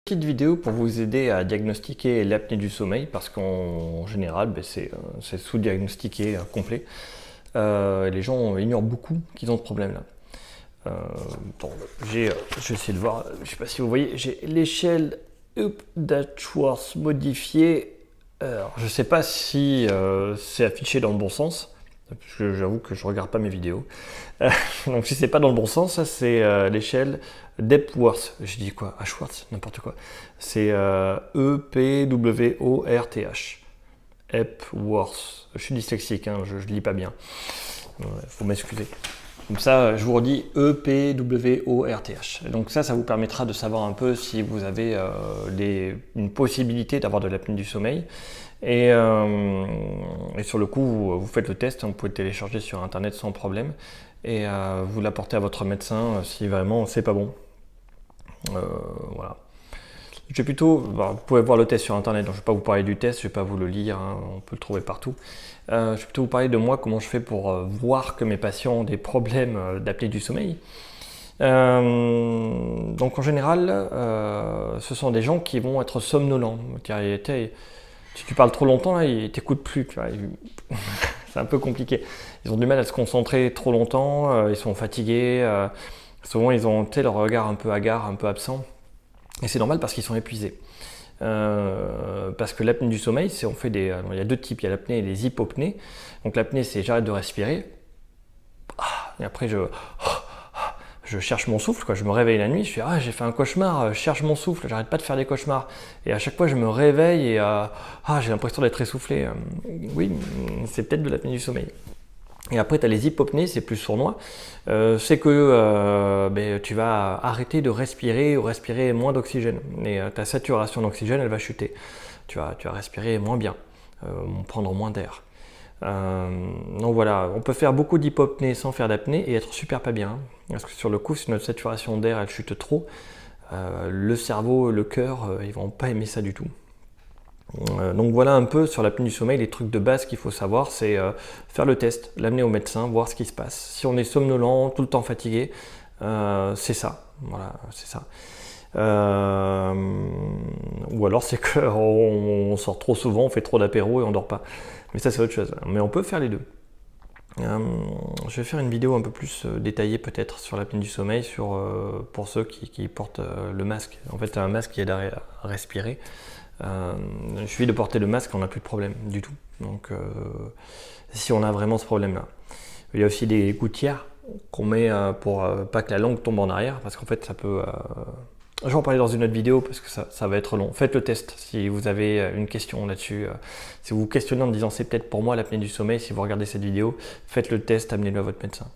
Petite vidéo pour vous aider à diagnostiquer l'apnée du sommeil parce qu'en général c'est sous-diagnostiqué complet. Les gens ignorent beaucoup qu'ils ont ce problème là. Bon, je vais essayer de voir, je sais pas si vous voyez, j'ai l'échelle Update-Schwartz modifiée. Alors, je sais pas si c'est affiché dans le bon sens, parce que j'avoue que je regarde pas mes vidéos. Donc si c'est pas dans le bon sens, ça c'est l'échelle d'Epworth. Je dis quoi? Schwartz, n'importe quoi. C'est E-P-W-O-R-T-H. Epworth. Je suis dyslexique, hein, je lis pas bien. Faut m'excuser. Comme ça, je vous redis E-P-W-O-R-T-H. Donc ça vous permettra de savoir un peu si vous avez une possibilité d'avoir de l'apnée du sommeil. Et sur le coup, vous faites le test, vous pouvez le télécharger sur internet sans problème et vous l'apportez à votre médecin si vraiment c'est pas bon. Voilà. Je vais plutôt, vous pouvez voir le test sur internet, donc je ne vais pas vous parler du test, je ne vais pas vous le lire, hein, on peut le trouver partout. Je vais plutôt vous parler de moi, comment je fais pour voir que mes patients ont des problèmes d'apnée du sommeil. Donc en général, ce sont des gens qui vont être somnolents. Si tu parles trop longtemps, là, ils t'écoutent plus. C'est un peu compliqué. Ils ont du mal à se concentrer trop longtemps, ils sont fatigués. Souvent, ils ont leur regard un peu hagard, un peu absent. Et c'est normal parce qu'ils sont épuisés. Parce que l'apnée du sommeil, il y a deux types, il y a l'apnée et les hypopnées. Donc l'apnée, c'est j'arrête de respirer. Et après, je cherche mon souffle, quoi. Je me réveille la nuit, je fais j'ai fait un cauchemar, je cherche mon souffle, j'arrête pas de faire des cauchemars. Et à chaque fois je me réveille et j'ai l'impression d'être essoufflé. Oui, c'est peut-être de l'apnée du sommeil. Et après tu as les hypopnées, c'est plus sournois. C'est que tu vas arrêter de respirer ou respirer moins d'oxygène. Et ta saturation d'oxygène elle va chuter. Tu vas respirer moins bien, prendre moins d'air. Donc voilà, on peut faire beaucoup d'hypopnée sans faire d'apnée et être super pas bien. Parce que sur le coup, si notre saturation d'air elle chute trop, le cerveau, le cœur, ils vont pas aimer ça du tout. Donc voilà un peu sur l'apnée du sommeil, les trucs de base qu'il faut savoir, c'est faire le test, l'amener au médecin, voir ce qui se passe. Si on est somnolent, tout le temps fatigué, c'est ça. Voilà, c'est ça. Ou alors c'est qu'on sort trop souvent, on fait trop d'apéro et on dort pas. Mais ça c'est autre chose. Mais on peut faire les deux. Je vais faire une vidéo un peu plus détaillée peut-être sur l'apnée du sommeil, pour ceux qui portent le masque. En fait, un masque qui aide à respirer. Il suffit de porter le masque, on n'a plus de problème du tout. Donc, si on a vraiment ce problème-là. Il y a aussi des gouttières qu'on met pour pas que la langue tombe en arrière, parce qu'en fait, ça peut... Je vais en parler dans une autre vidéo parce que ça va être long. Faites le test si vous avez une question là-dessus. Si vous vous questionnez en me disant c'est peut-être pour moi l'apnée du sommeil, si vous regardez cette vidéo, faites le test, amenez-le à votre médecin.